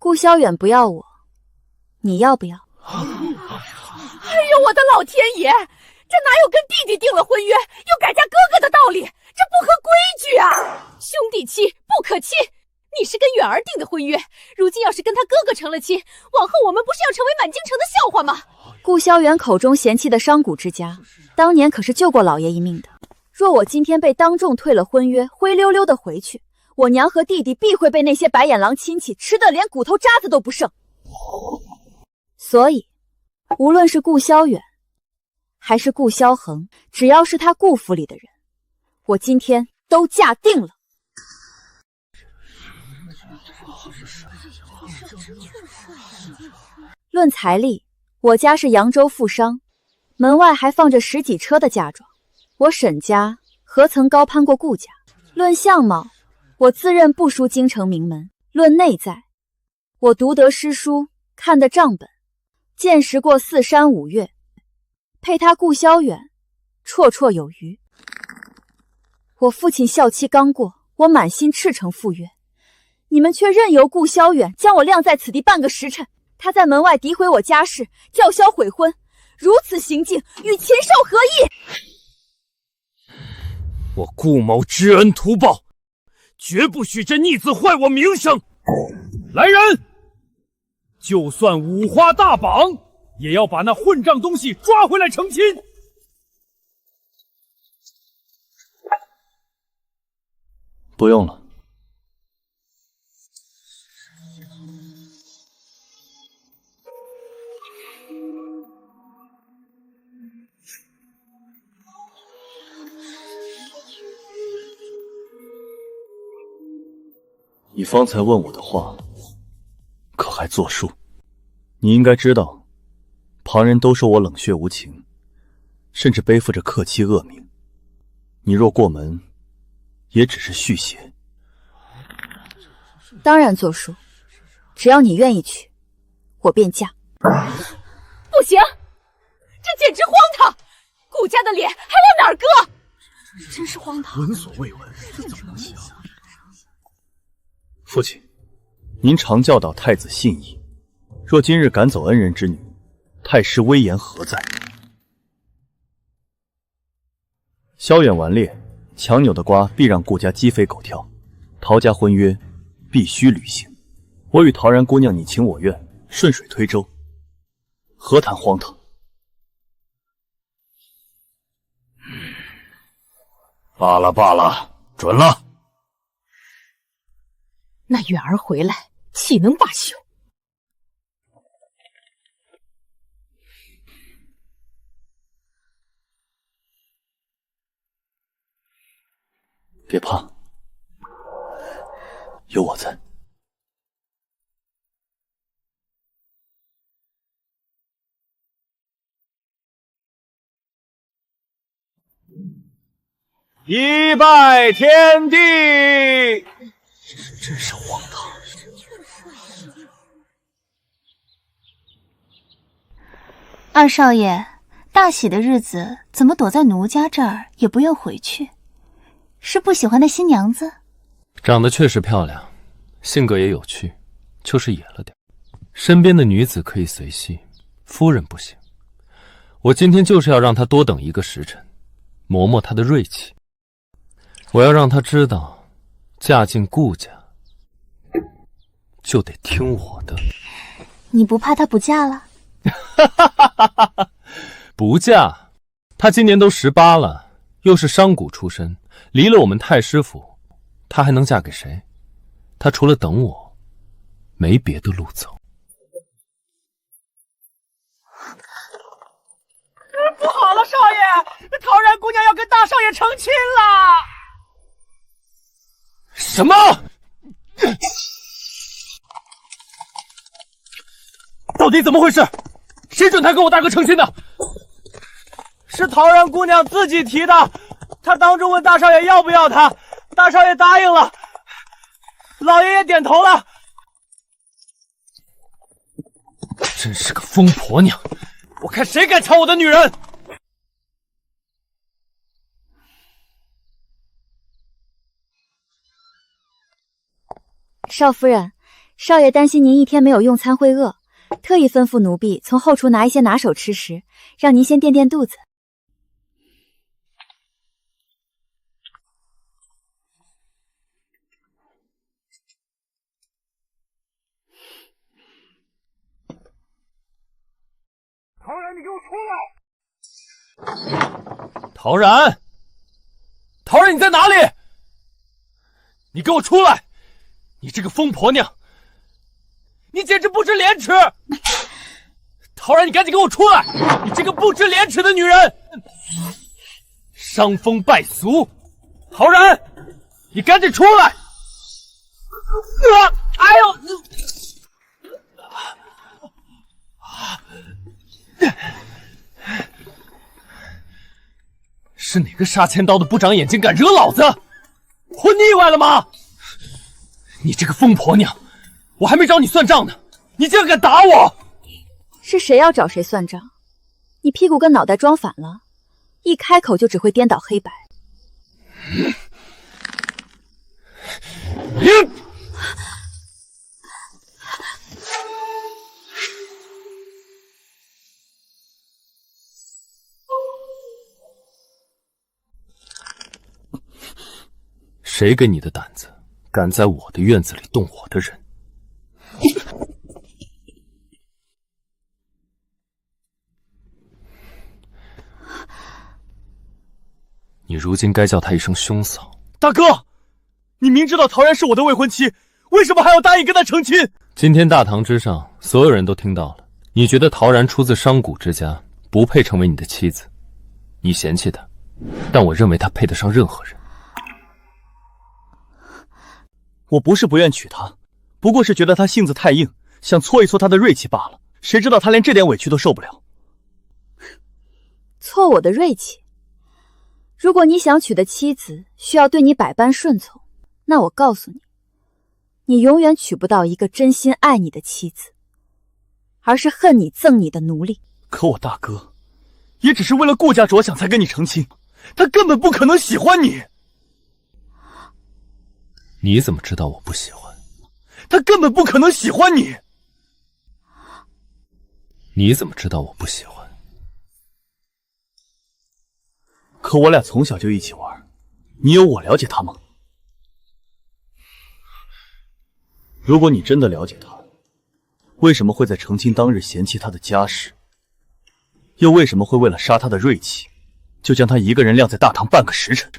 顾萧远不要我，你要不要？哎呦，我的老天爷！这哪有跟弟弟订了婚约又改嫁哥哥的道理？这不合规矩啊！兄弟妻不可欺。你是跟远儿订的婚约，如今要是跟他哥哥成了亲，往后我们不是要成为满京城的笑话吗？顾萧远口中嫌弃的商贾之家，当年可是救过老爷一命的。若我今天被当众退了婚约，灰溜溜的回去，我娘和弟弟必会被那些白眼狼亲戚吃得连骨头渣子都不剩。所以，无论是顾萧远，还是顾萧恒，只要是他顾府里的人，我今天都嫁定了。论财力，我家是扬州富商，门外还放着10几车的嫁妆。我沈家何曾高攀过顾家？论相貌，我自认不输京城名门；论内在，我读得诗书，看得账本，见识过4山5岳，配他顾萧远，绰绰有余。我父亲孝期刚过，我满心赤诚赴约，你们却任由顾萧远将我晾在此地半个时辰。他在门外诋毁我家事，叫嚣悔婚，如此行径与禽兽何异？我顾某知恩图报，绝不许这逆子坏我名声。来人，就算五花大绑，也要把那混账东西抓回来成亲。不用了。你方才问我的话，可还作数？你应该知道，旁人都说我冷血无情，甚至背负着克妻恶名。你若过门，也只是续写。当然作数，只要你愿意娶，我便嫁。不行，这简直荒唐！顾家的脸还往哪儿搁？真是荒唐！闻所未闻，这怎么能行？父亲，您常教导太子信义，若今日赶走恩人之女，太师威严何在？萧远顽劣，强扭的瓜必让顾家鸡飞狗跳，陶家婚约必须履行。我与陶然姑娘你情我愿，顺水推舟，何谈荒唐？罢了罢了，准了。那远儿回来，岂能罢休？别怕，有我在。一拜天地，真是荒唐。二少爷，大喜的日子怎么躲在奴家这儿也不愿回去？是不喜欢那新娘子？长得确实漂亮，性格也有趣，就是野了点。身边的女子可以随戏，夫人不行。我今天就是要让她多等1个时辰，磨磨她的锐气。我要让她知道，嫁进顾家就得听我的。你不怕她不嫁了？不嫁，她今年都18了，又是商贾出身，离了我们太师府，她还能嫁给谁？她除了等我，没别的路走。不好了，少爷，那陶然姑娘要跟大少爷成亲了。什么？到底怎么回事？谁准她跟我大哥成亲的？是陶然姑娘自己提的，她当众问大少爷要不要她，大少爷答应了，老爷也点头了。真是个疯婆娘！我看谁敢抢我的女人！少夫人，少爷担心您一天没有用餐会饿，特意吩咐奴婢从后厨拿一些拿手吃食，让您先垫垫肚子。陶然，你给我出来！陶然，陶然，你在哪里？你给我出来！你这个疯婆娘，你简直不知廉耻！陶然，你赶紧给我出来！你这个不知廉耻的女人，伤风败俗！陶然，你赶紧出来！哎呦！是哪个杀千刀的不长眼睛，敢惹老子？混腻歪了吗？你这个疯婆娘，我还没找你算账呢，你竟然敢打我！是谁要找谁算账？你屁股跟脑袋装反了，一开口就只会颠倒黑白。谁给你的胆子，敢在我的院子里动我的人？你如今该叫他一声兄嫂。大哥，你明知道陶然是我的未婚妻，为什么还要答应跟他成亲？今天大堂之上，所有人都听到了。你觉得陶然出自商贾之家，不配成为你的妻子，你嫌弃他，但我认为他配得上任何人。我不是不愿娶她，不过是觉得她性子太硬，想挫一挫她的锐气罢了。谁知道她连这点委屈都受不了。挫我的锐气？如果你想娶的妻子需要对你百般顺从，那我告诉你，你永远娶不到一个真心爱你的妻子，而是恨你憎你的奴隶。可我大哥也只是为了顾家着想才跟你成亲，他根本不可能喜欢你。你怎么知道我不喜欢？他根本不可能喜欢你。你怎么知道我不喜欢？可我俩从小就一起玩，你有我了解他吗？如果你真的了解他，为什么会在成亲当日嫌弃他的家世？又为什么会为了杀他的锐气，就将他一个人晾在大堂半个时辰？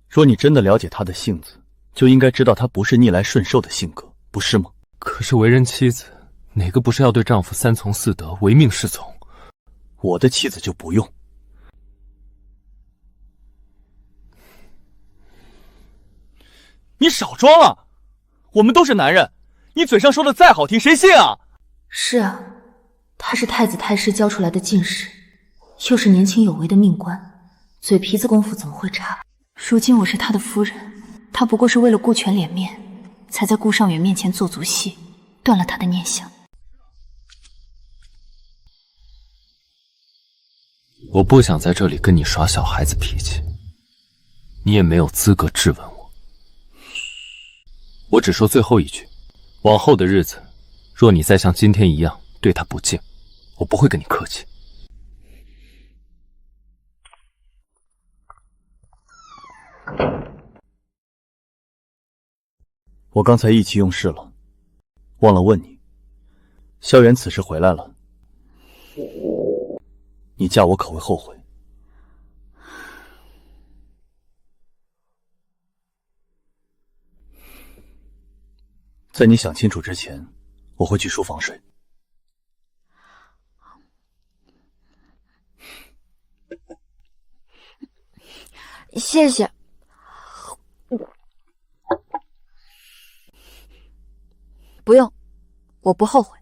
若你真的了解他的性子，就应该知道他不是逆来顺受的性格，不是吗？可是为人妻子，哪个不是要对丈夫三从四德，唯命是从？我的妻子就不用。你少装了，我们都是男人，你嘴上说的再好听，谁信啊？是啊，他是太子太师教出来的进士，又是年轻有为的命官，嘴皮子功夫怎么会差？如今我是他的夫人，他不过是为了顾全脸面，才在顾尚远面前做足戏，断了他的念想。我不想在这里跟你耍小孩子脾气，你也没有资格质问我。我只说最后一句，往后的日子，若你再像今天一样对他不敬，我不会跟你客气。我刚才意气用事了，忘了问你，萧远此时回来了，你嫁我可会后悔？在你想清楚之前，我会去书房睡。谢谢。不用，我不后悔。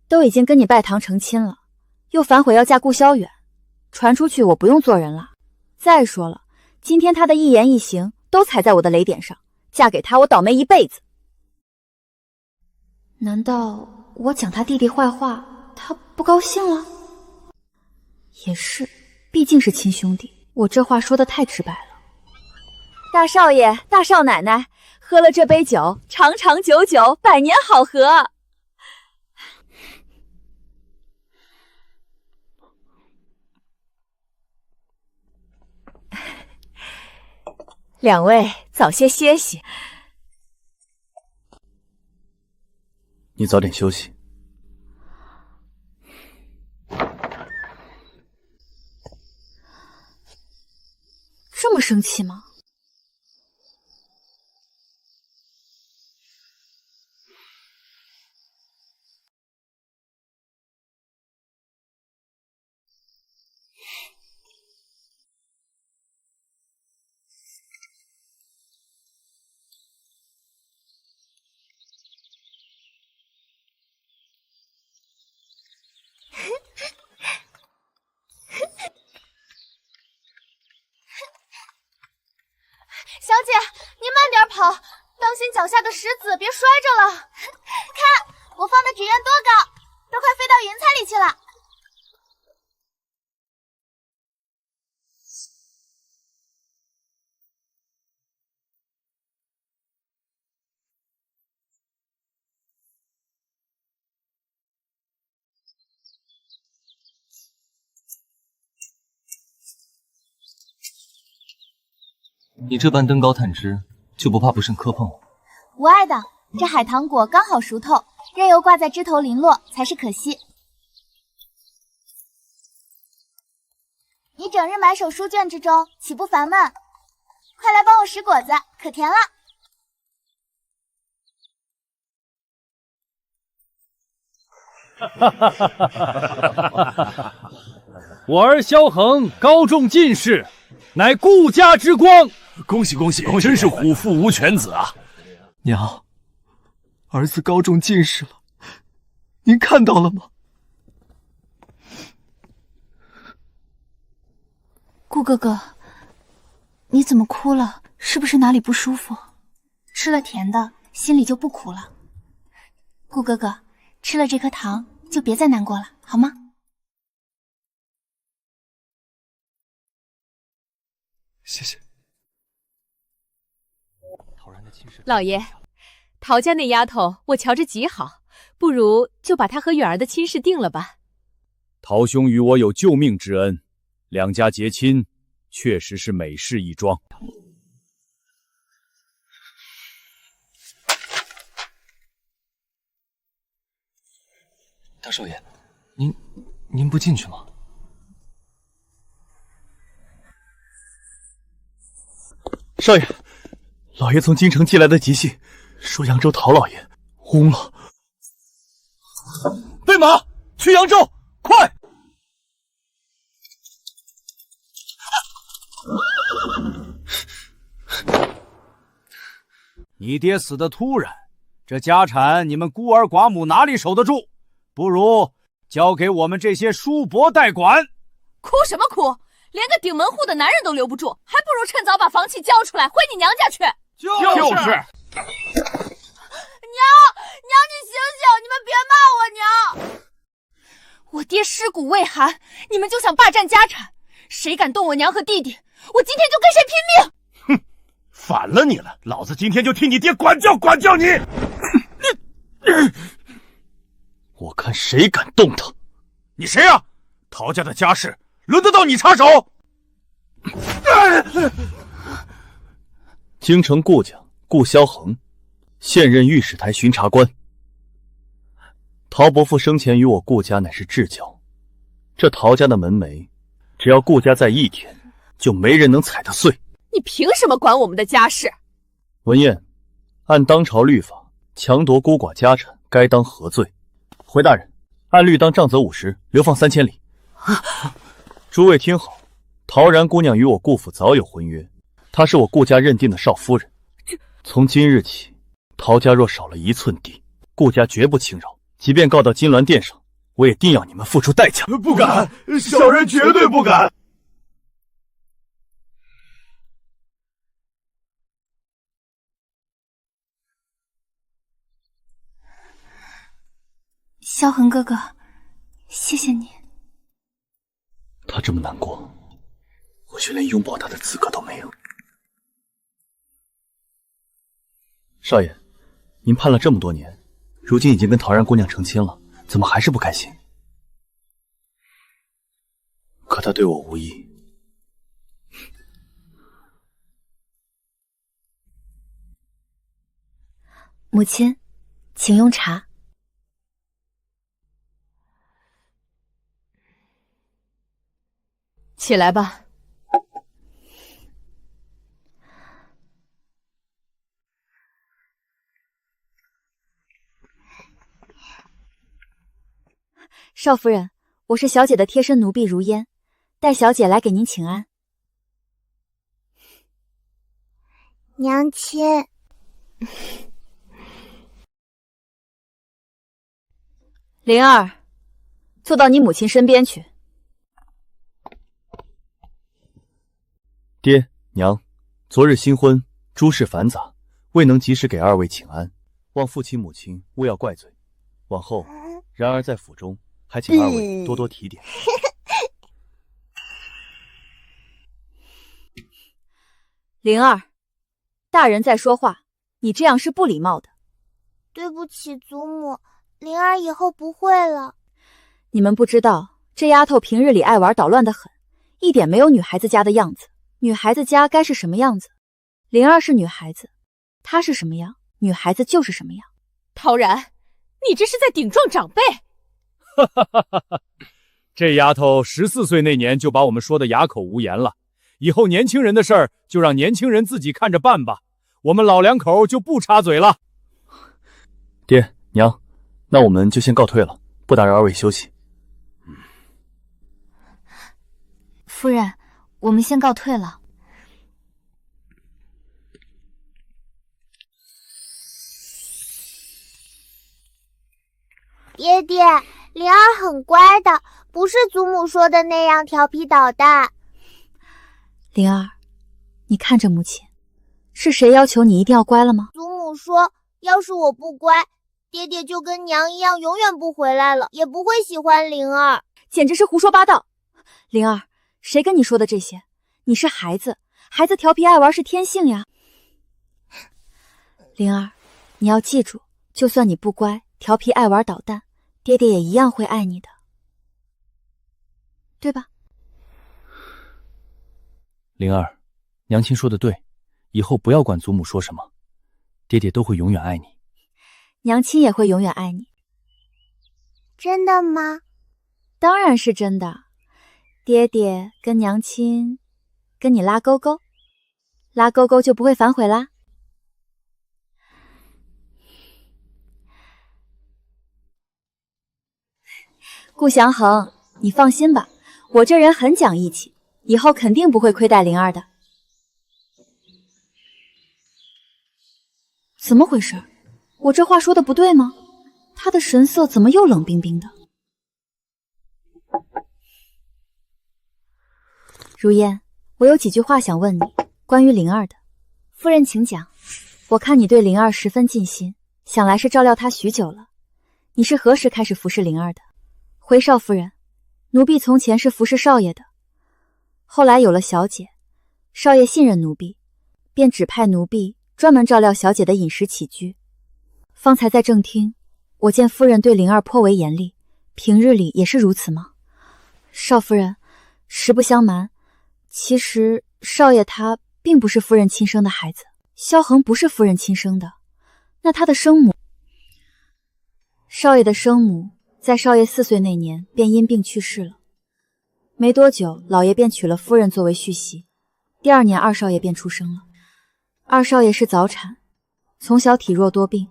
都已经跟你拜堂成亲了，又反悔要嫁顾萧远，传出去我不用做人了。再说了，今天他的一言一行都踩在我的雷点上，嫁给他我倒霉一辈子。难道我讲他弟弟坏话，他不高兴了？也是，毕竟是亲兄弟，我这话说的太直白了，大少爷、大少奶奶，喝了这杯酒，长长久久，百年好合。两位早些歇息。你早点休息。这么生气吗？小姐，您慢点跑，当心脚下的石子，别摔着了。看，我放的纸鸢多高，都快飞到云彩里去了。你这般登高探枝，就不怕不慎磕碰吗？无碍的，这海棠果刚好熟透，任由挂在枝头零落才是可惜。你整日埋首书卷之中，岂不烦闷？快来帮我拾果子，可甜了。我儿萧恒高中进士，乃顾家之光。恭喜恭喜，真是虎父无犬子啊！娘，儿子高中进士了，您看到了吗？顾哥哥，你怎么哭了？是不是哪里不舒服？吃了甜的，心里就不苦了。顾哥哥，吃了这颗糖，就别再难过了，好吗？谢谢。老爷，陶家那丫头我瞧着极好，不如就把她和远儿的亲事定了吧。陶兄与我有救命之恩，两家结亲，确实是美事一桩。大少爷，您不进去吗？少爷，老爷从京城寄来的急信，说扬州陶老爷嗡了。备马去扬州，快！你爹死得突然，这家产你们孤儿寡母哪里守得住？不如交给我们这些叔伯代管。哭什么哭？连个顶门户的男人都留不住，还不如趁早把房契交出来，回你娘家去。就是。娘，你醒醒，你们别骂我娘。我爹尸骨未寒，你们就想霸占家产？谁敢动我娘和弟弟，我今天就跟谁拼命！哼，反了你了，老子今天就替你爹管教管教你！我看谁敢动他！你谁呀？陶家的家事轮得到你插手？京城顾家顾萧恒，现任御史台巡查官。陶伯父生前与我顾家乃是至交，这陶家的门楣，只要顾家在一天，就没人能踩得碎。你凭什么管我们的家事？文彦，按当朝律法，强夺孤寡家产，该当何罪？回大人，按律当杖责50，流放3000里。诸位听好，陶然姑娘与我顾府早有婚约，她是我顾家认定的少夫人。从今日起，陶家若少了1寸地，顾家绝不轻饶。即便告到金銮殿上，我也定要你们付出代价。不敢，小人绝对不敢。萧恒哥哥，谢谢你。他这么难过，我却连拥抱他的资格都没有。少爷，您盼了这么多年，如今已经跟陶然姑娘成亲了，怎么还是不开心？可她对我无意。母亲，请用茶。起来吧。少夫人，我是小姐的贴身奴婢如烟，带小姐来给您请安。娘亲，灵儿，坐到你母亲身边去。爹娘，昨日新婚，诸事繁杂，未能及时给二位请安，望父亲母亲勿要怪罪。往后，然而在府中，还请二位多多提点。灵儿，大人在说话，你这样是不礼貌的。对不起祖母，灵儿以后不会了。你们不知道，这丫头平日里爱玩捣乱的很，一点没有女孩子家的样子。女孩子家该是什么样子？灵儿是女孩子，她是什么样，女孩子就是什么样。陶然，你这是在顶撞长辈。这丫头14岁那年就把我们说的哑口无言了，以后年轻人的事儿就让年轻人自己看着办吧，我们老两口就不插嘴了。爹娘，那我们就先告退了，不打扰二位休息。夫人，我们先告退了。爹爹，灵儿很乖的，不是祖母说的那样调皮捣蛋。灵儿，你看着母亲，是谁要求你一定要乖了吗？祖母说，要是我不乖，爹爹就跟娘一样永远不回来了，也不会喜欢灵儿。简直是胡说八道。灵儿，谁跟你说的这些？你是孩子，孩子调皮爱玩是天性呀。灵儿，你要记住，就算你不乖，调皮爱玩捣蛋，爹爹也一样会爱你的，对吧？灵儿，娘亲说的对，以后不要管祖母说什么，爹爹都会永远爱你。娘亲也会永远爱你。真的吗？当然是真的。爹爹跟娘亲跟你拉勾勾，拉勾勾就不会反悔啦。顾祥恒，你放心吧，我这人很讲义气，以后肯定不会亏待灵儿的。怎么回事？我这话说的不对吗？他的神色怎么又冷冰冰的？如烟，我有几句话想问你，关于灵儿的。夫人请讲。我看你对灵儿十分尽心，想来是照料她许久了。你是何时开始服侍灵儿的？回少夫人，奴婢从前是服侍少爷的，后来有了小姐，少爷信任奴婢，便指派奴婢专门照料小姐的饮食起居。方才在正厅，我见夫人对灵儿颇为严厉，平日里也是如此吗？少夫人，实不相瞒，其实少爷他并不是夫人亲生的孩子，萧恒不是夫人亲生的，那他的生母，少爷的生母在少爷4岁那年便因病去世了。没多久，老爷便娶了夫人作为续媳，第2年二少爷便出生了。二少爷是早产，从小体弱多病，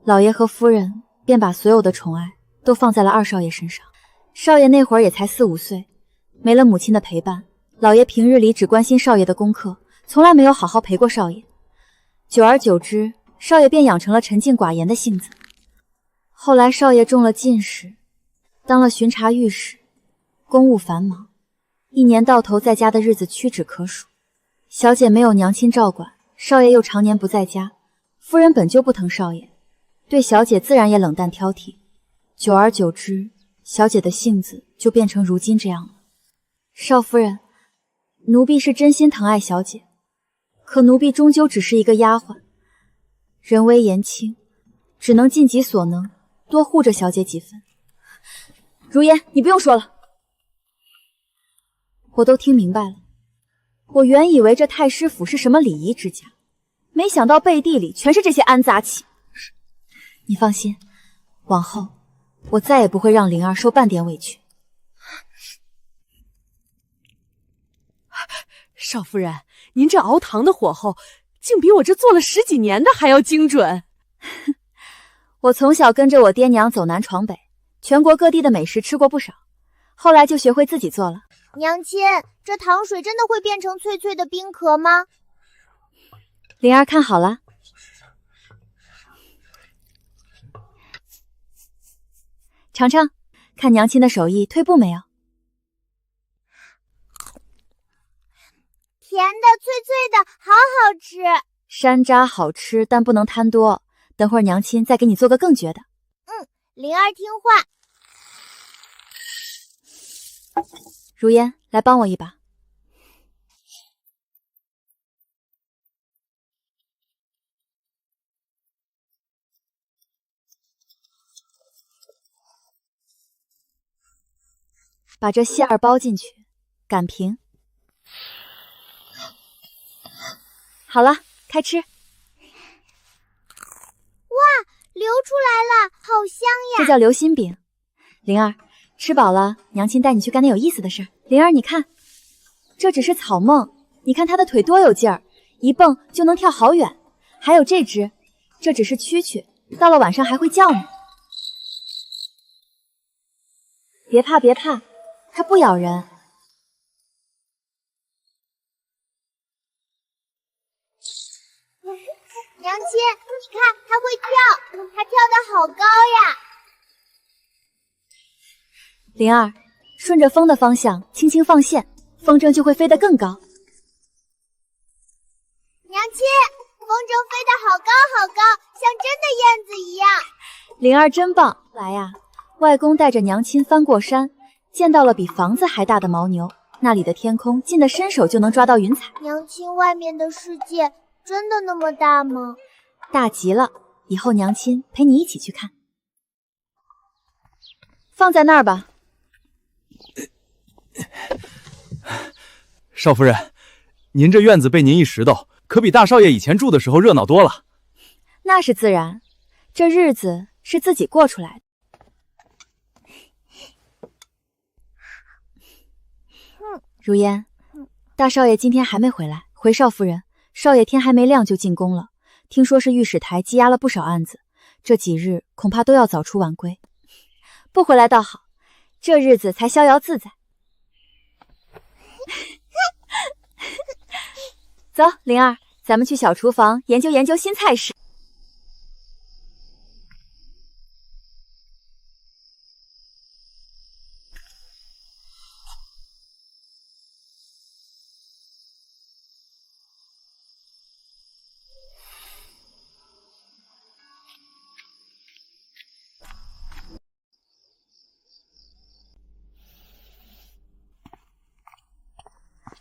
老爷和夫人便把所有的宠爱都放在了二少爷身上。少爷那会儿也才4、5岁，没了母亲的陪伴，老爷平日里只关心少爷的功课，从来没有好好陪过少爷。久而久之，少爷便养成了沉静寡言的性子。后来少爷中了进士，当了巡查御史，公务繁忙，一年到头在家的日子屈指可数。小姐没有娘亲照管，少爷又常年不在家，夫人本就不疼少爷，对小姐自然也冷淡挑剔。久而久之，小姐的性子就变成如今这样了。少夫人，奴婢是真心疼爱小姐，可奴婢终究只是一个丫鬟，人微言轻，只能尽己所能，多护着小姐几分。如烟，你不用说了，我都听明白了。我原以为这太师府是什么礼仪之家，没想到背地里全是这些安杂气。你放心，往后我再也不会让灵儿受半点委屈。少夫人，您这熬糖的火候，竟比我这做了10几年的还要精准。我从小跟着我爹娘走南闯北，全国各地的美食吃过不少，后来就学会自己做了。娘亲，这糖水真的会变成脆脆的冰壳吗？灵儿看好了。尝尝，看娘亲的手艺退步没有？甜的脆脆的，好好吃。山楂好吃，但不能贪多。等会儿娘亲再给你做个更绝的。灵儿听话。如烟，来帮我一把。把这馅儿包进去，擀平。好了，开吃。哇，流出来了，好香呀！这叫流心饼。灵儿，吃饱了，娘亲带你去干点有意思的事儿。灵儿，你看，这只是草梦，你看她的腿多有劲儿，一蹦就能跳好远。还有这只，这只是蛐蛐，到了晚上还会叫呢。别怕，别怕，它不咬人。娘亲，你看它会跳，它跳得好高呀！灵儿，顺着风的方向轻轻放线，风筝就会飞得更高。娘亲，风筝飞得好高好高，像真的燕子一样。灵儿真棒！来呀，外公带着娘亲翻过山，见到了比房子还大的牦牛，那里的天空近的伸手就能抓到云彩。娘亲，外面的世界真的那么大吗？大极了，以后娘亲陪你一起去看。放在那儿吧。少夫人，您这院子被您一拾掇，可比大少爷以前住的时候热闹多了。那是自然，这日子是自己过出来的。如烟，大少爷今天还没回来，回少夫人，少爷天还没亮就进宫了。听说是御史台积压了不少案子，这几日恐怕都要早出晚归。不回来倒好，这日子才逍遥自在。走，灵儿，咱们去小厨房研究研究新菜式。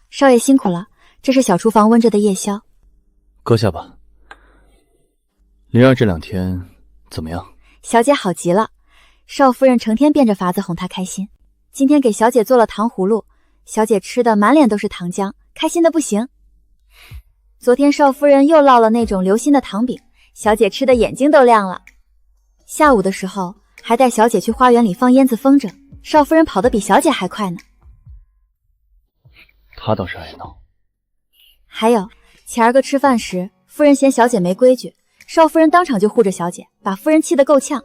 少爷辛苦了，这是小厨房温着的夜宵，搁下吧。灵儿这2天怎么样？小姐好极了，少夫人成天变着法子哄她开心。今天给小姐做了糖葫芦，小姐吃的满脸都是糖浆，开心的不行。昨天少夫人又烙了那种流心的糖饼，小姐吃的眼睛都亮了。下午的时候还带小姐去花园里放烟子风筝，少夫人跑得比小姐还快呢。他倒是爱闹。还有前儿个吃饭时，夫人嫌小姐没规矩，少夫人当场就护着小姐，把夫人气得够呛。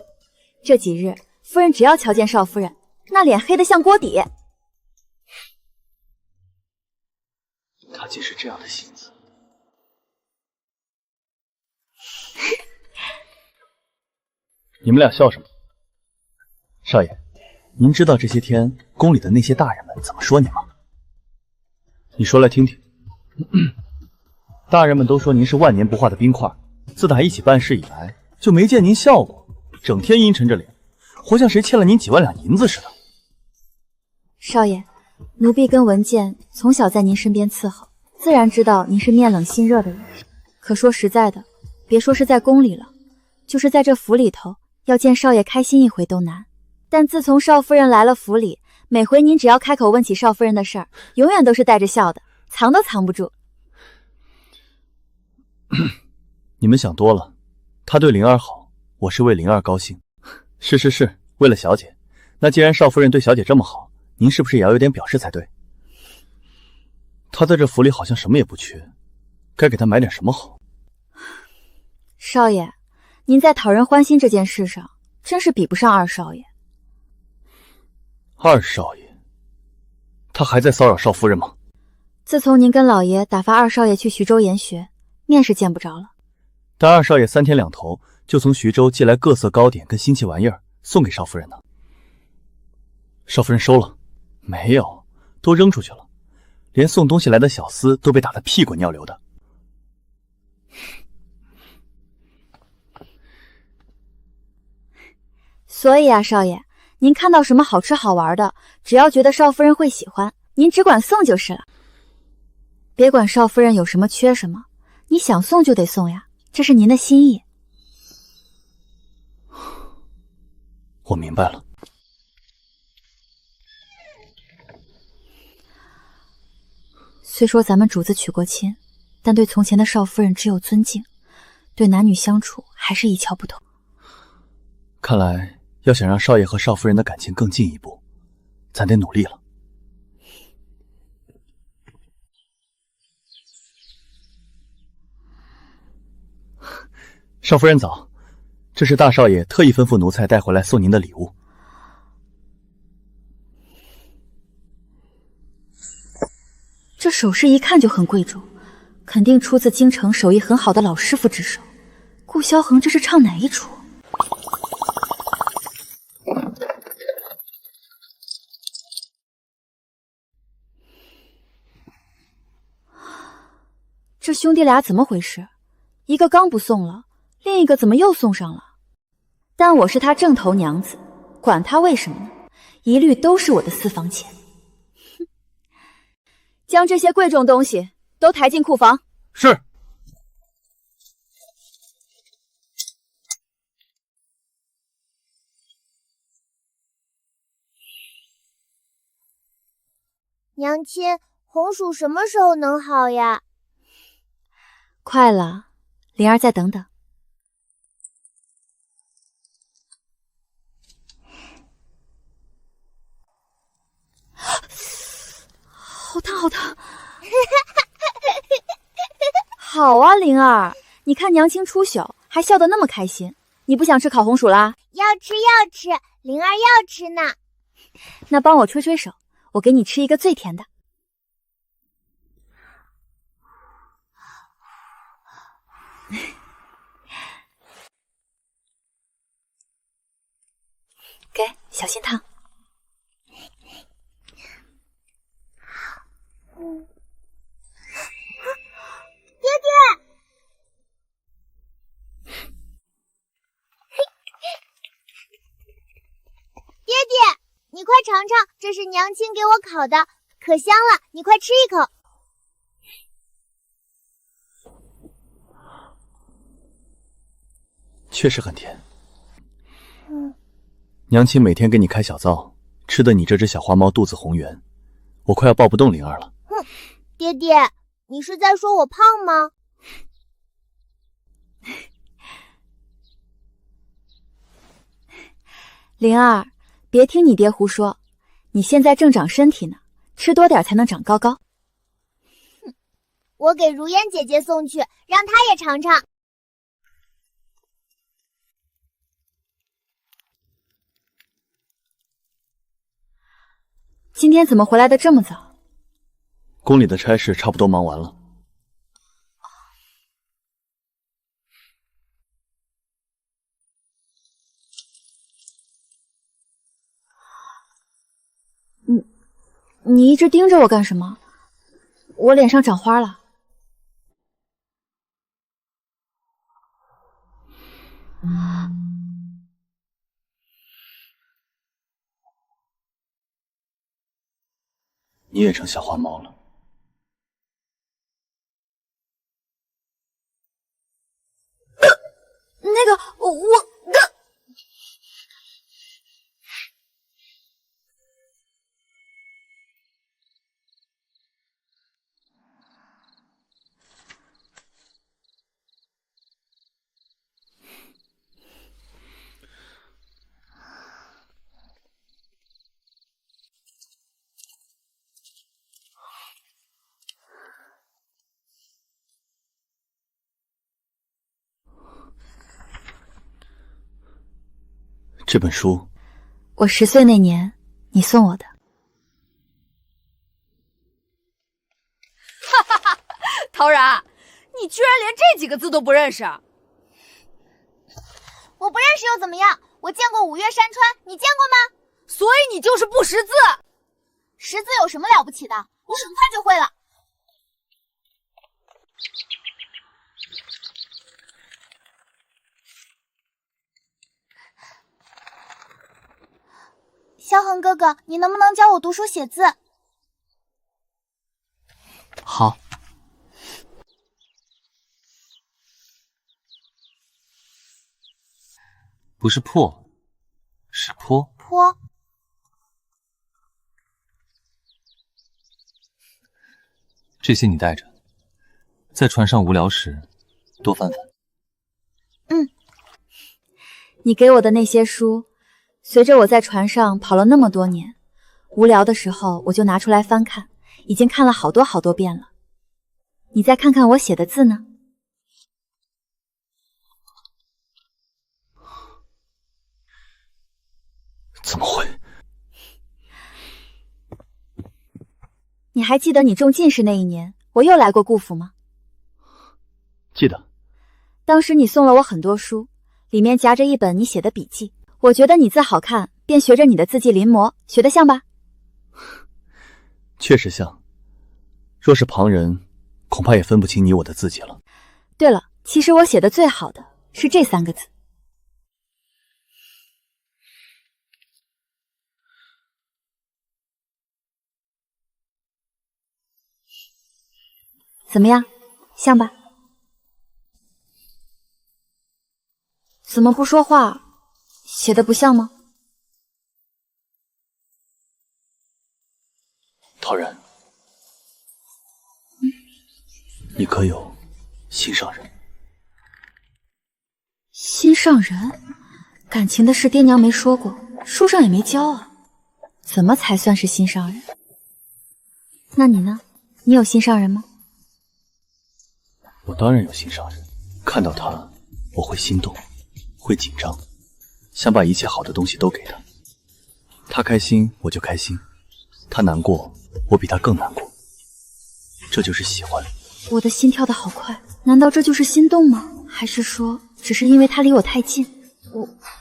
这几日夫人只要瞧见少夫人，那脸黑得像锅底。他竟是这样的性子。你们俩笑什么？少爷，您知道这些天宫里的那些大人们怎么说您吗？你说来听听。大人们都说您是万年不化的冰块，自打一起办事以来，就没见您笑过，整天阴沉着脸，活像谁欠了您几万两银子似的。少爷，奴婢跟文健从小在您身边伺候，自然知道您是面冷心热的人。可说实在的，别说是在宫里了，就是在这府里头，要见少爷开心一回都难。但自从少夫人来了府里，每回您只要开口问起少夫人的事儿，永远都是带着笑的，藏都藏不住。你们想多了，他对灵儿好，我是为灵儿高兴。是，为了小姐。那既然少夫人对小姐这么好，您是不是也要有点表示才对？她在这府里好像什么也不缺，该给她买点什么好。少爷，您在讨人欢心这件事上，真是比不上二少爷。二少爷，他还在骚扰少夫人吗？自从您跟老爷打发二少爷去徐州研学，面是见不着了。但二少爷3天2头就从徐州寄来各色糕点跟新奇玩意儿送给少夫人呢。少夫人收了？没有，都扔出去了。连送东西来的小厮都被打得屁滚尿流的。所以啊，少爷，您看到什么好吃好玩的，只要觉得少夫人会喜欢，您只管送就是了。别管少夫人有什么缺什么，你想送就得送呀，这是您的心意。我明白了。虽说咱们主子娶过亲，但对从前的少夫人只有尊敬，对男女相处还是一窍不通。看来要想让少爷和少夫人的感情更进一步，咱得努力了。少夫人早，这是大少爷特意吩咐奴才带回来送您的礼物。这首饰一看就很贵重，肯定出自京城手艺很好的老师傅之手。顾萧恒这是唱哪一出？这兄弟俩怎么回事？一个刚不送了，另一个怎么又送上了？但我是他正头娘子，管他为什么呢？一律都是我的私房钱。哼，将这些贵重东西都抬进库房。是。娘亲，红薯什么时候能好呀？快了，灵儿再等等。好烫好烫！好啊，灵儿，你看娘亲出糗还笑得那么开心，你不想吃烤红薯啦？要吃要吃，灵儿要吃呢。那帮我吹吹手，我给你吃一个最甜的。给，小心烫。爹爹，爹爹，你快尝尝，这是娘亲给我烤的，可香了，你快吃一口。确实很甜。娘亲每天给你开小灶，吃的你这只小花猫肚子红圆，我快要抱不动灵儿了。哼，爹爹，你是在说我胖吗？灵儿，别听你爹胡说，你现在正长身体呢，吃多点才能长高高。哼，我给如烟姐姐送去，让她也尝尝。今天怎么回来的这么早？宫里的差事差不多忙完了。你一直盯着我干什么？我脸上长花了。你也成小花猫了。这本书，我10岁那年你送我的。哈哈哈，陶然，你居然连这几个字都不认识？我不认识又怎么样？我见过五岳山川，你见过吗？所以你就是不识字。识字有什么了不起的？我很快就会了。萧恒哥哥，你能不能教我读书写字？好。不是破，是坡。坡。这些你带着，在船上无聊时多翻翻。你给我的那些书，随着我在船上跑了那么多年，无聊的时候我就拿出来翻看，已经看了好多好多遍了。你再看看我写的字呢？怎么会？你还记得你中进士那一年，我又来过顾府吗？记得。当时你送了我很多书，里面夹着一本你写的笔记。我觉得你字好看，便学着你的字迹临摹，学得像吧？确实像。若是旁人，恐怕也分不清你我的字迹了。对了，其实我写的最好的是这3个字。怎么样，像吧？怎么不说话？写的不像吗？陶然，你可有心上人？心上人？感情的事爹娘没说过，书上也没教啊，怎么才算是心上人？那你呢？你有心上人吗？我当然有心上人，看到他，我会心动，会紧张，想把一切好的东西都给他。他开心，我就开心；他难过，我比他更难过。这就是喜欢。我的心跳得好快，难道这就是心动吗？还是说，只是因为他离我太近？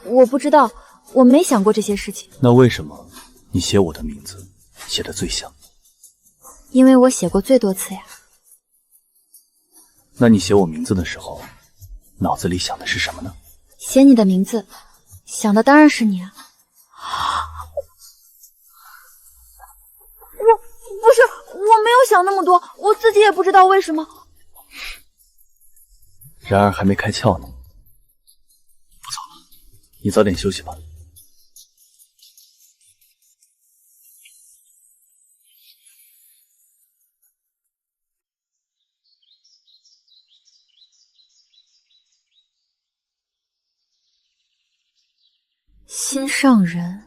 我不知道，我没想过这些事情。那为什么你写我的名字写得最像？因为我写过最多次呀。那你写我名字的时候，脑子里想的是什么呢？写你的名字，想的当然是你啊。不是，我没有想那么多，我自己也不知道为什么。然而还没开窍呢。不早了，你早点休息吧。心上人，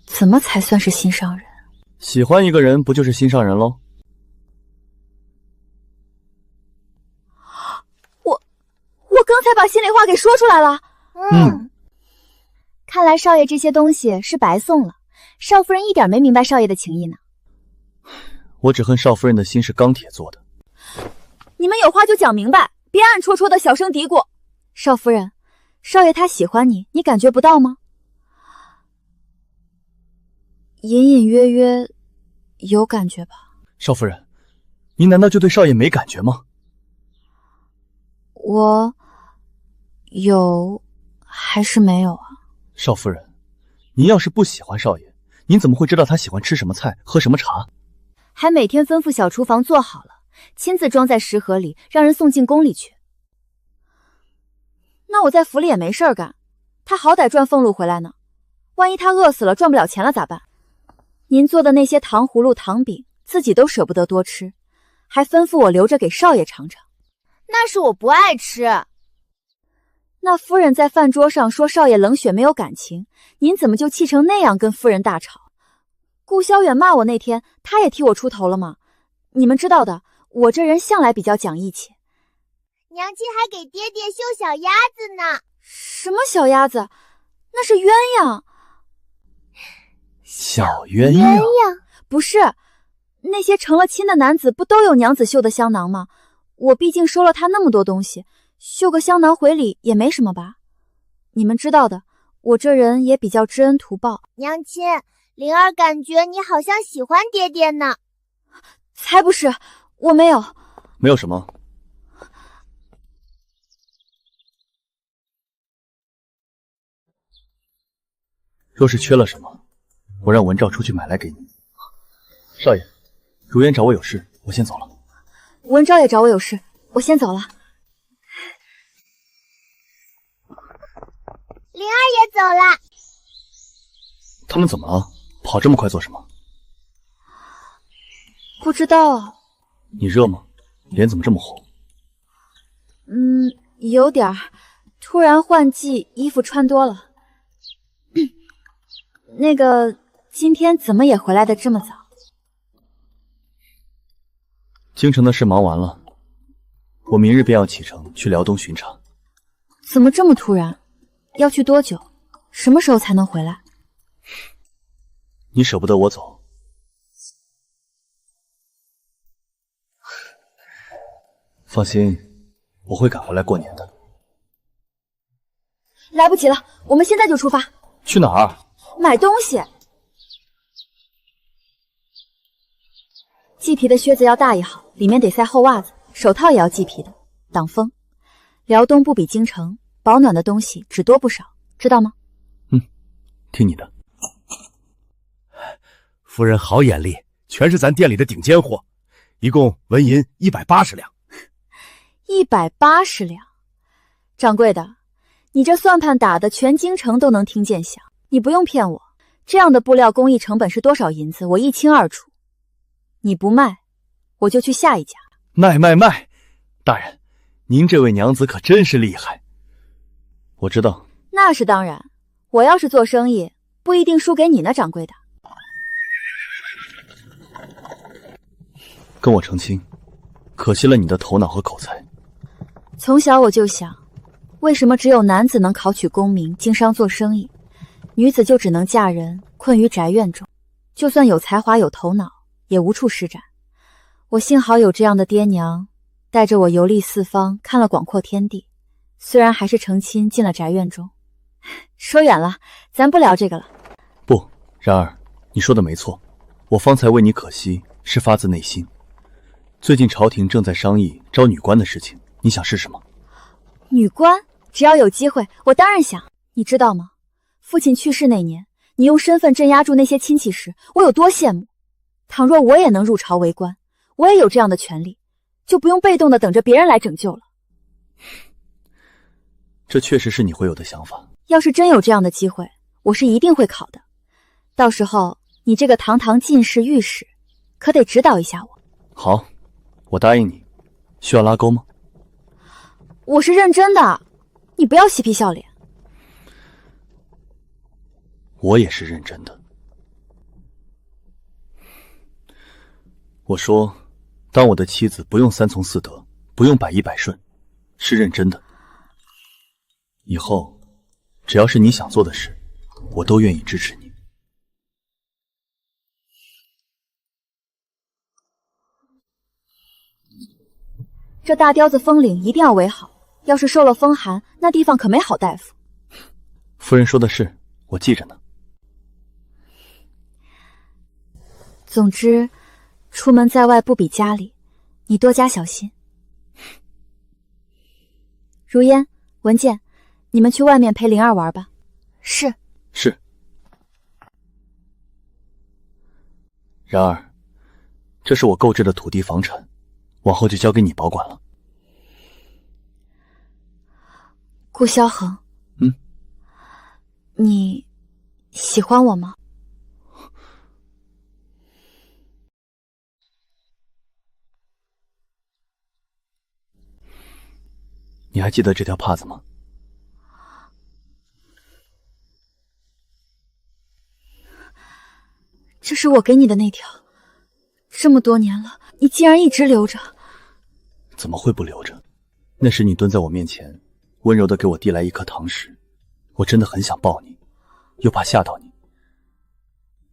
怎么才算是心上人？喜欢一个人不就是心上人喽？我刚才把心里话给说出来了。看来少爷这些东西是白送了，少夫人一点没明白少爷的情意呢。我只恨少夫人的心是钢铁做的。你们有话就讲明白，别暗戳戳的小声嘀咕。少夫人，少爷他喜欢你，你感觉不到吗？隐隐约约有感觉吧。少夫人，您难道就对少爷没感觉吗？我有还是没有啊？少夫人，您要是不喜欢少爷，您怎么会知道他喜欢吃什么菜，喝什么茶？还每天吩咐小厨房做好了，亲自装在食盒里，让人送进宫里去。那我在府里也没事儿干，他好歹赚俸禄回来呢，万一他饿死了赚不了钱了咋办？您做的那些糖葫芦、糖饼，自己都舍不得多吃，还吩咐我留着给少爷尝尝。那是我不爱吃。那夫人在饭桌上说少爷冷血没有感情，您怎么就气成那样跟夫人大吵？顾萧远骂我那天，他也替我出头了吗？你们知道的，我这人向来比较讲义气。娘亲还给爹爹绣小鸭子呢。什么小鸭子？那是鸳鸯。小鸳鸯？不是，那些成了亲的男子不都有娘子绣的香囊吗？我毕竟收了他那么多东西，绣个香囊回礼也没什么吧？你们知道的，我这人也比较知恩图报。娘亲，灵儿感觉你好像喜欢爹爹呢。才不是，我没有。没有什么。若是缺了什么，我让文照出去买来给你。少爷，如烟找我有事，我先走了。文昭也找我有事，我先走了。灵儿也走了。他们怎么了？跑这么快做什么？不知道。你热吗？脸怎么这么红？有点儿。突然换季，衣服穿多了。那个，今天怎么也回来的这么早？京城的事忙完了，我明日便要启程去辽东巡查。怎么这么突然？要去多久？什么时候才能回来？你舍不得我走？放心，我会赶回来过年的。来不及了，我们现在就出发。去哪儿？买东西。麂皮的靴子要大一号，里面得塞厚袜子，手套也要麂皮的，挡风。辽东不比京城，保暖的东西只多不少，知道吗？听你的。夫人好眼力，全是咱店里的顶尖货，一共纹银180两。180两，掌柜的，你这算盘打的全京城都能听见响，你不用骗我，这样的布料工艺成本是多少银子，我一清二楚。你不卖，我就去下一家。卖！大人，您这位娘子可真是厉害。我知道。那是当然，我要是做生意，不一定输给你呢，掌柜的。跟我成亲，可惜了你的头脑和口才。从小我就想，为什么只有男子能考取功名、经商做生意，女子就只能嫁人，困于宅院中？就算有才华有头脑，也无处施展。我幸好有这样的爹娘，带着我游历四方，看了广阔天地。虽然还是成亲进了宅院中。说远了，咱不聊这个了。不，然而你说的没错，我方才为你可惜，是发自内心。最近朝廷正在商议招女官的事情，你想是什么？女官？只要有机会，我当然想。你知道吗？父亲去世那年，你用身份镇压住那些亲戚时，我有多羡慕。倘若我也能入朝为官，我也有这样的权利，就不用被动的等着别人来拯救了。这确实是你会有的想法。要是真有这样的机会，我是一定会考的。到时候你这个堂堂进士御史，可得指导一下我。好，我答应你。需要拉钩吗？我是认真的，你不要嬉皮笑脸。我也是认真的。我说，当我的妻子不用三从四德，不用百依百顺，是认真的。以后，只要是你想做的事，我都愿意支持你。这大雕子风领一定要围好，要是受了风寒，那地方可没好大夫。夫人说的是，我记着呢。总之，出门在外不比家里，你多加小心。如烟、文健，你们去外面陪灵儿玩吧。是。是。然而，这是我购置的土地房产，往后就交给你保管了。顾萧恒，你喜欢我吗？你还记得这条帕子吗？这是我给你的那条，这么多年了，你竟然一直留着。怎么会不留着？那时你蹲在我面前，温柔地给我递来一颗糖时，我真的很想抱你。又怕吓到你。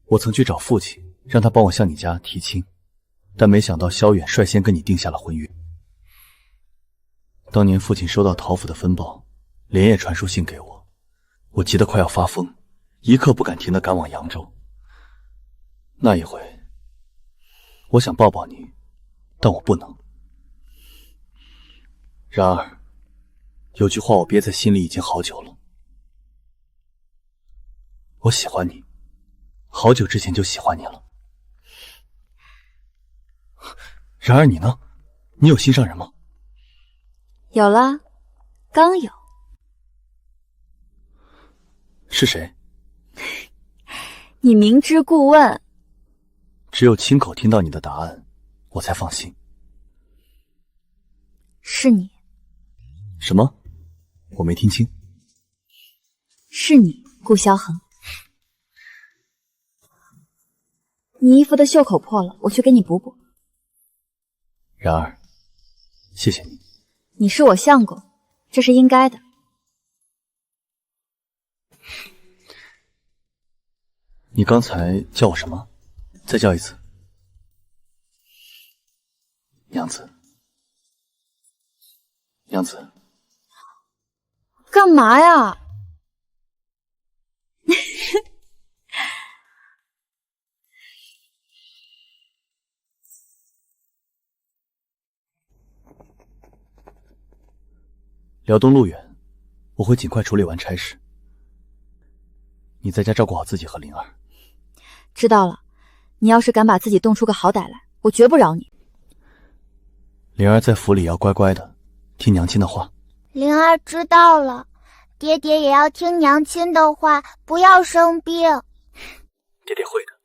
我曾去找父亲，让他帮我向你家提亲，但没想到萧远率先跟你定下了婚约。当年父亲收到陶府的分报，连夜传书信给我，我急得快要发疯，一刻不敢停地赶往扬州。那一回，我想抱抱你，但我不能。然而，有句话我憋在心里已经好久了。我喜欢你，好久之前就喜欢你了。然而你呢？你有心上人吗？有了，刚有。是谁？你明知故问。只有亲口听到你的答案，我才放心。是你。什么？我没听清。是你，顾萧恒。你衣服的袖口破了，我去给你补补。然而，谢谢你。你是我相公，这是应该的。你刚才叫我什么？再叫一次。娘子。娘子。干嘛呀？辽东路远，我会尽快处理完差事。你在家照顾好自己和灵儿。知道了，你要是敢把自己冻出个好歹来，我绝不饶你。灵儿在府里要乖乖的，听娘亲的话。灵儿知道了，爹爹也要听娘亲的话，不要生病。爹爹会的。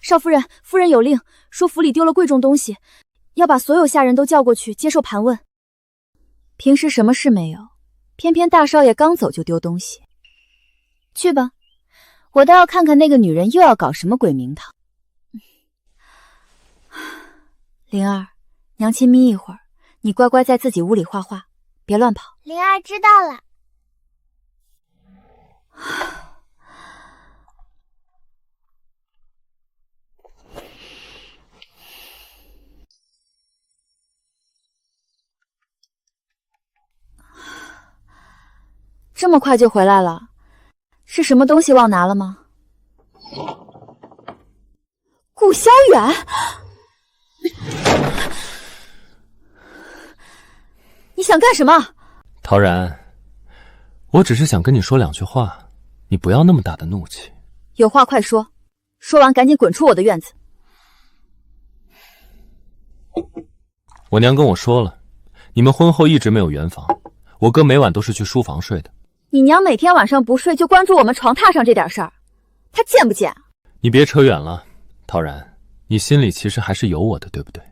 少夫人，夫人有令，说府里丢了贵重东西，要把所有下人都叫过去接受盘问。平时什么事没有，偏偏大少爷刚走就丢东西。去吧，我倒要看看那个女人又要搞什么鬼名堂。灵儿，娘亲眯一会儿，你乖乖在自己屋里画画，别乱跑。灵儿知道了。这么快就回来了，是什么东西忘拿了吗？顾萧远，你想干什么？陶然，我只是想跟你说两句话，你不要那么大的怒气。有话快说，说完赶紧滚出我的院子。我娘跟我说了，你们婚后一直没有圆房，我哥每晚都是去书房睡的。你娘每天晚上不睡就关注我们床榻上这点事儿，她贱不贱？你别扯远了，陶然，你心里其实还是有我的，对不对？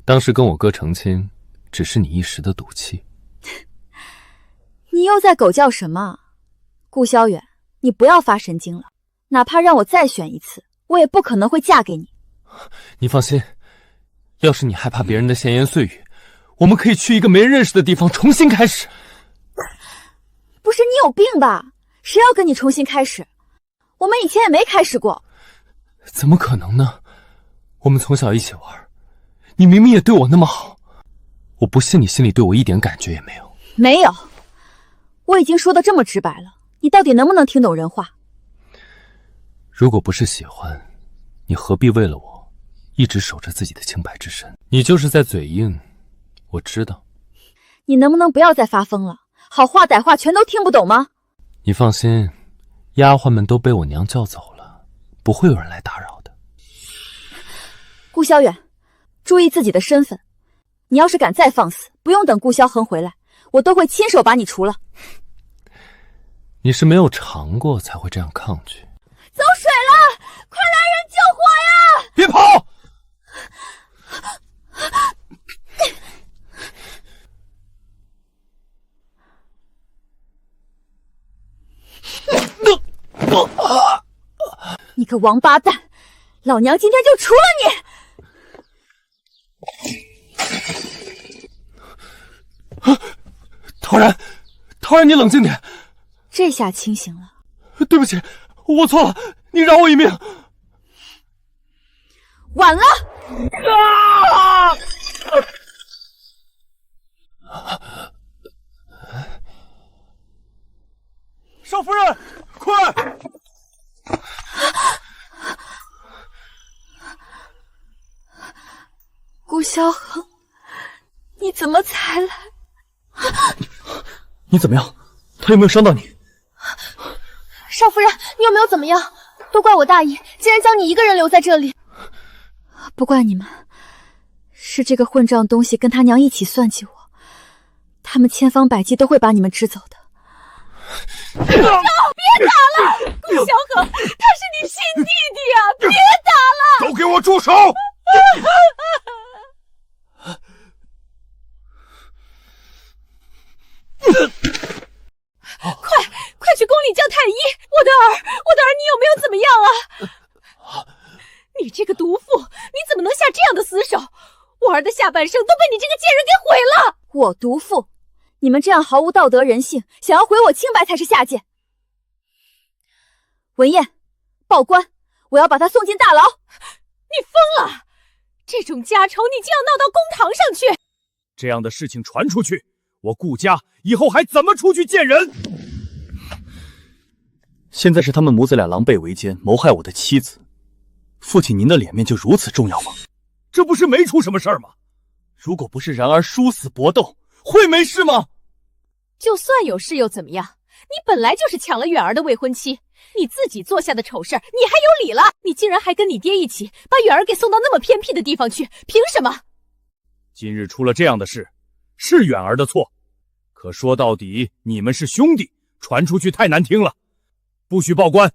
当时跟我哥成亲，只是你一时的赌气。你又在狗叫什么？顾萧远，你不要发神经了，哪怕让我再选一次，我也不可能会嫁给你。你放心，要是你害怕别人的闲言碎语，我们可以去一个没人认识的地方重新开始。不是你有病吧？谁要跟你重新开始？我们以前也没开始过。怎么可能呢？我们从小一起玩，你明明也对我那么好，我不信你心里对我一点感觉也没有。没有，我已经说得这么直白了，你到底能不能听懂人话？如果不是喜欢，你何必为了我一直守着自己的清白之身？你就是在嘴硬，我知道。你能不能不要再发疯了？好话歹话全都听不懂吗？你放心，丫鬟们都被我娘叫走了，不会有人来打扰的。顾萧远，注意自己的身份。你要是敢再放肆，不用等顾萧恒回来，我都会亲手把你除了。你是没有尝过才会这样抗拒。走水了，快来人救火呀！别跑！你个王八蛋，老娘今天就除了你！陶然，你冷静点。这下清醒了。对不起，我错了，你饶我一命。晚了。少夫人，快！顾萧恒，你怎么才来？你怎么样？他有没有伤到你？少夫人，你有没有怎么样？都怪我大意，竟然将你一个人留在这里。不怪你们，是这个混账东西跟他娘一起算计我，他们千方百计都会把你们支走的。别打了，顾萧恒，他是你亲弟弟啊！别打了！都给我住手！快去宫里叫太医！我的儿，你有没有怎么样啊？你这个毒妇，你怎么能下这样的死手？我儿的下半生都被你这个贱人给毁了！我毒妇？你们这样毫无道德人性，想要毁我清白才是下贱。文燕，报官，我要把他送进大牢。你疯了！这种家丑你竟要闹到公堂上去！这样的事情传出去，我顾家以后还怎么出去见人？现在是他们母子俩狼狈为奸，谋害我的妻子。父亲，您的脸面就如此重要吗？这不是没出什么事儿吗？如果不是然儿殊死搏斗，会没事吗？就算有事又怎么样？你本来就是抢了远儿的未婚妻，你自己做下的丑事儿，你还有理了？你竟然还跟你爹一起把远儿给送到那么偏僻的地方去，凭什么？今日出了这样的事，是远儿的错。可说到底，你们是兄弟，传出去太难听了，不许报官。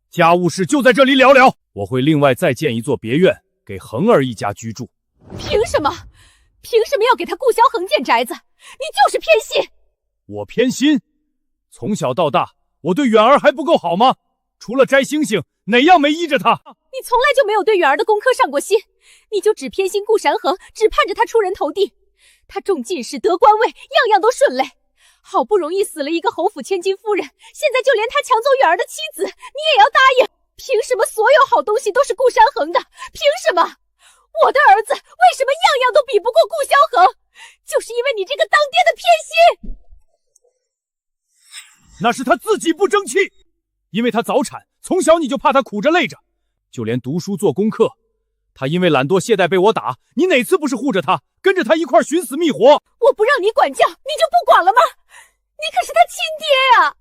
家务事就在这里了了，我会另外再建一座别院给恒儿一家居住。凭什么？凭什么要给他顾萧恒建宅子？你就是偏心！我偏心？从小到大，我对远儿还不够好吗？除了摘星星，哪样没依着他？你从来就没有对远儿的功课上过心，你就只偏心顾山恒，只盼着他出人头地。他中进士得官位，样样都顺累。好不容易死了一个侯府千金夫人，现在就连他抢走远儿的妻子，你也要答应？凭什么所有好东西都是顾山恒的？凭什么？我的儿子为什么样样都比不过顾萧恒？就是因为你这个当爹的偏心。那是他自己不争气，因为他早产，从小你就怕他苦着累着，就连读书做功课，他因为懒惰懈怠被我打，你哪次不是护着他，跟着他一块寻死觅活？我不让你管教，你就不管了吗？你可是他亲爹呀！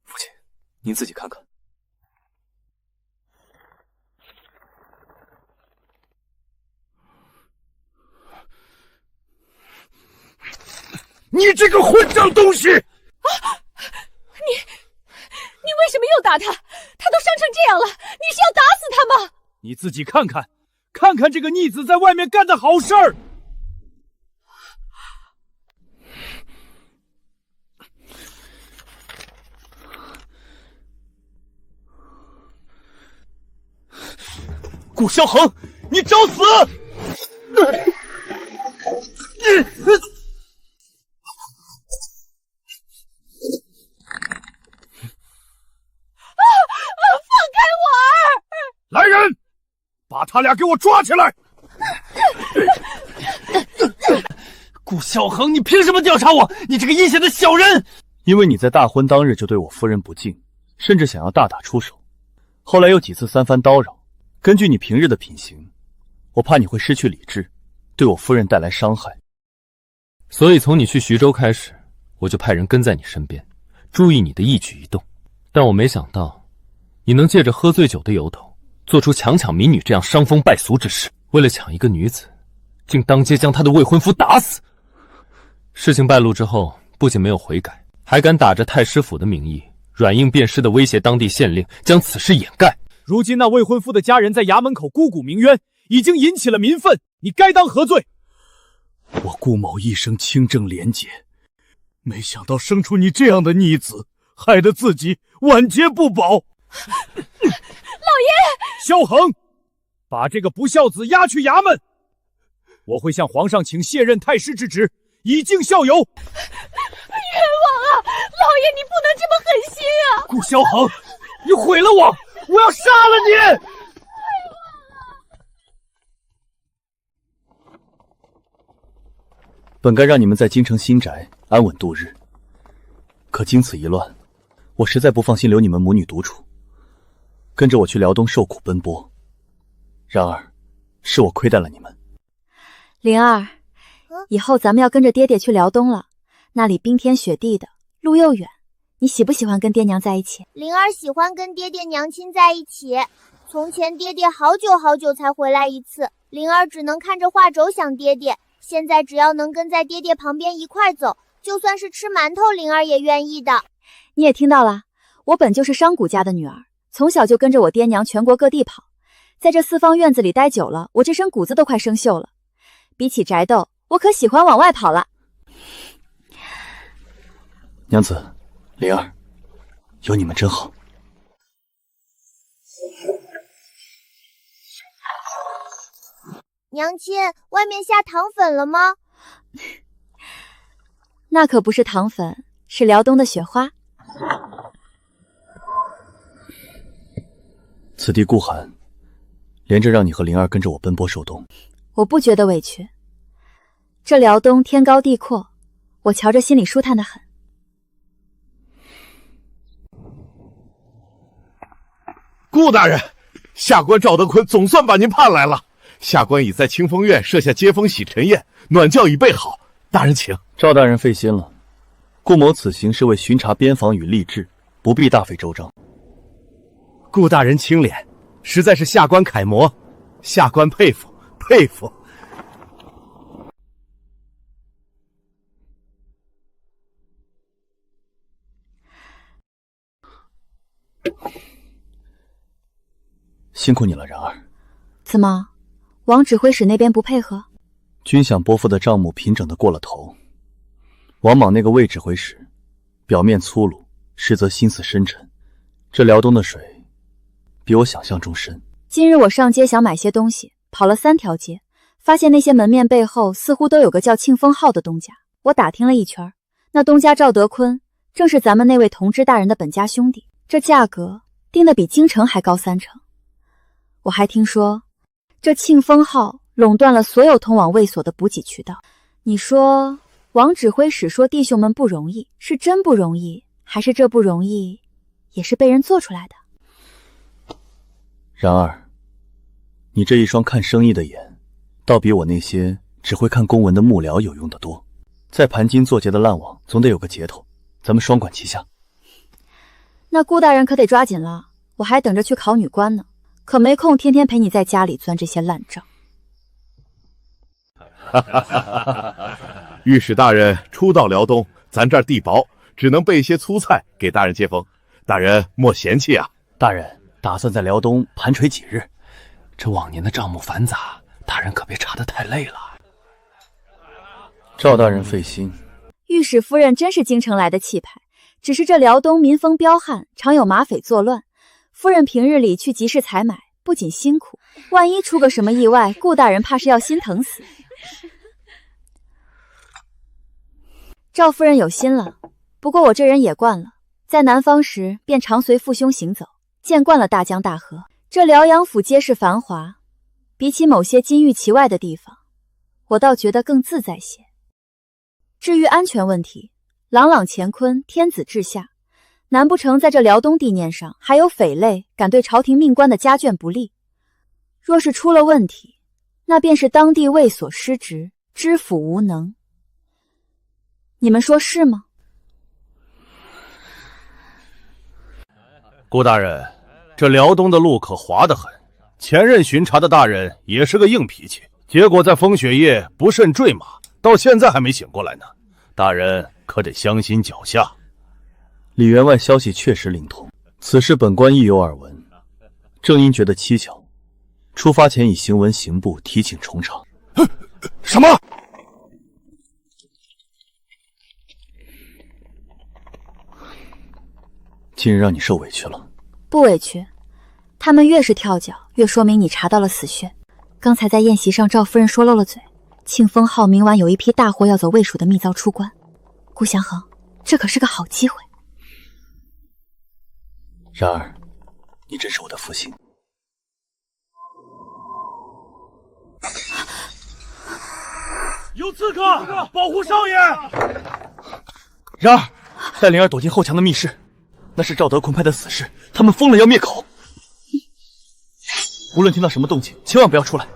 父亲，您自己看看。你这个混账东西！你为什么又打他？他都伤成这样了，你是要打死他吗？你自己看看，看看这个逆子在外面干的好事儿。顾萧恒，你找死！来人，把他俩给我抓起来！顾萧恒，你凭什么调查我？你这个阴险的小人！因为你在大婚当日就对我夫人不敬，甚至想要大打出手，后来又几次三番叨扰。根据你平日的品行，我怕你会失去理智，对我夫人带来伤害。所以从你去徐州开始，我就派人跟在你身边，注意你的一举一动。但我没想到，你能借着喝醉酒的由头，做出强抢民女这样伤风败俗之事。为了抢一个女子，竟当街将她的未婚夫打死。事情败露之后，不仅没有悔改，还敢打着太师府的名义，软硬辨识的威胁当地县令，将此事掩盖。如今那未婚夫的家人在衙门口孤苦鸣冤，已经引起了民愤，你该当何罪？我顾某一生清正廉洁，没想到生出你这样的逆子，害得自己晚节不保。老爷，萧恒，把这个不孝子押去衙门，我会向皇上请卸任太师之职，以儆效尤。冤枉啊！老爷，你不能这么狠心啊！顾萧恒，你毁了我！我要杀了你！本该让你们在京城新宅安稳度日，可经此一乱，我实在不放心留你们母女独处，跟着我去辽东受苦奔波。然而，是我亏待了你们。灵儿，以后咱们要跟着爹爹去辽东了，那里冰天雪地的，路又远，你喜不喜欢跟爹娘在一起？灵儿喜欢跟爹爹娘亲在一起。从前爹爹好久好久才回来一次，灵儿只能看着画轴想爹爹。现在只要能跟在爹爹旁边一块走，就算是吃馒头，灵儿也愿意的。你也听到了，我本就是商贾家的女儿，从小就跟着我爹娘全国各地跑，在这四方院子里待久了，我这身骨子都快生锈了。比起宅斗，我可喜欢往外跑了。娘子，灵儿，有你们真好。娘亲，外面下糖粉了吗？那可不是糖粉，是辽东的雪花。此地孤寒，连着让你和灵儿跟着我奔波受冻。我不觉得委屈，这辽东天高地阔，我瞧着心里舒坦得很。顾大人，下官赵德坤总算把您盼来了。下官已在清风院设下接风洗尘宴，暖轿已备好，大人请。赵大人费心了，顾某此行是为巡查边防与吏治，不必大费周章。顾大人清廉，实在是下官楷模，下官佩服佩服。辛苦你了，然儿。怎么，王指挥使那边不配合？军饷拨付的账目平整的过了头。王莽那个魏指挥使，表面粗鲁，实则心思深沉。这辽东的水，比我想象中深。今日我上街想买些东西，跑了3条街，发现那些门面背后似乎都有个叫庆丰号的东家。我打听了一圈，那东家赵德坤正是咱们那位同知大人的本家兄弟，这价格定得比京城还高3成。我还听说，这庆丰号垄断了所有通往卫所的补给渠道。你说，王指挥使说弟兄们不容易，是真不容易，还是这不容易也是被人做出来的？然而，你这一双看生意的眼，倒比我那些只会看公文的幕僚有用得多。在盘金做劫的烂网，总得有个节头，咱们双管齐下。那顾大人可得抓紧了，我还等着去考女官呢，可没空天天陪你在家里钻这些烂账。御史大人初到辽东，咱这儿地薄，只能备一些粗菜给大人接风，大人莫嫌弃啊。大人打算在辽东盘垂几日？这往年的账目繁杂，大人可别查得太累了。赵大人费心。御史夫人真是京城来的气派，只是这辽东民风彪悍，常有马匪作乱。夫人平日里去集市采买，不仅辛苦，万一出个什么意外，顾大人怕是要心疼死。赵夫人有心了，不过我这人也惯了，在南方时便常随父兄行走，见惯了大江大河。这辽阳府皆是繁华，比起某些金玉其外的地方，我倒觉得更自在些。至于安全问题，朗朗乾坤，天子治下，难不成在这辽东地面上还有匪类敢对朝廷命官的家眷不利？若是出了问题，那便是当地卫所失职，知府无能。你们说是吗？顾大人，这辽东的路可滑得很，前任巡查的大人也是个硬脾气，结果在风雪夜不慎坠马，到现在还没醒过来呢。大人可得相心脚下。李员外消息确实灵通，此事本官亦有耳闻，正因觉得蹊跷，出发前以行文刑部提请重查。什么？今日让你受委屈了。不委屈，他们越是跳脚，越说明你查到了死穴。刚才在宴席上，赵夫人说漏了嘴，庆丰号明晚有一批大货要走魏蜀的密遭出关。顾祥恒，这可是个好机会。然而，你真是我的福星。有刺客，保护少爷！然而，带灵儿躲进后墙的密室，那是赵德坤派的死士，他们疯了要灭口。无论听到什么动静，千万不要出来。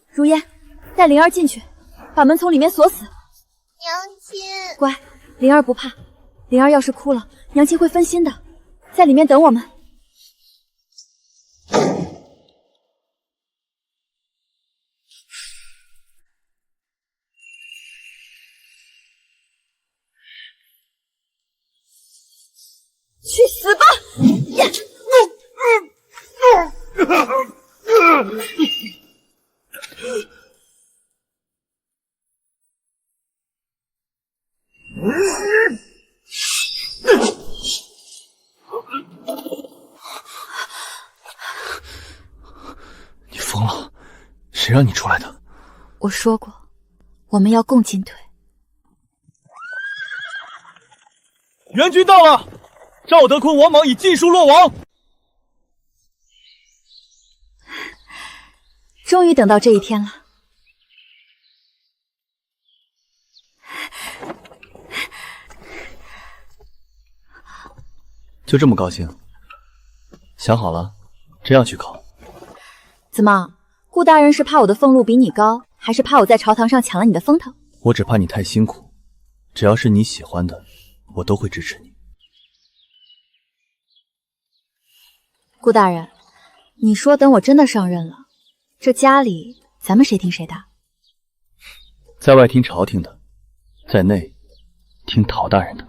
如烟，带灵儿进去，把门从里面锁死。娘亲，乖，灵儿不怕。灵儿要是哭了，娘亲会分心的。在里面等我们。去死吧！你疯了？谁让你出来的？我说过，我们要共进退。援军到了，赵德坤、王莽已尽数落网。终于等到这一天了。就这么高兴？想好了，这样去考。怎么，顾大人是怕我的俸禄比你高，还是怕我在朝堂上抢了你的风头？我只怕你太辛苦，只要是你喜欢的，我都会支持你。顾大人，你说等我真的上任了，这家里咱们谁听谁的？在外听朝廷的，在内听陶大人的。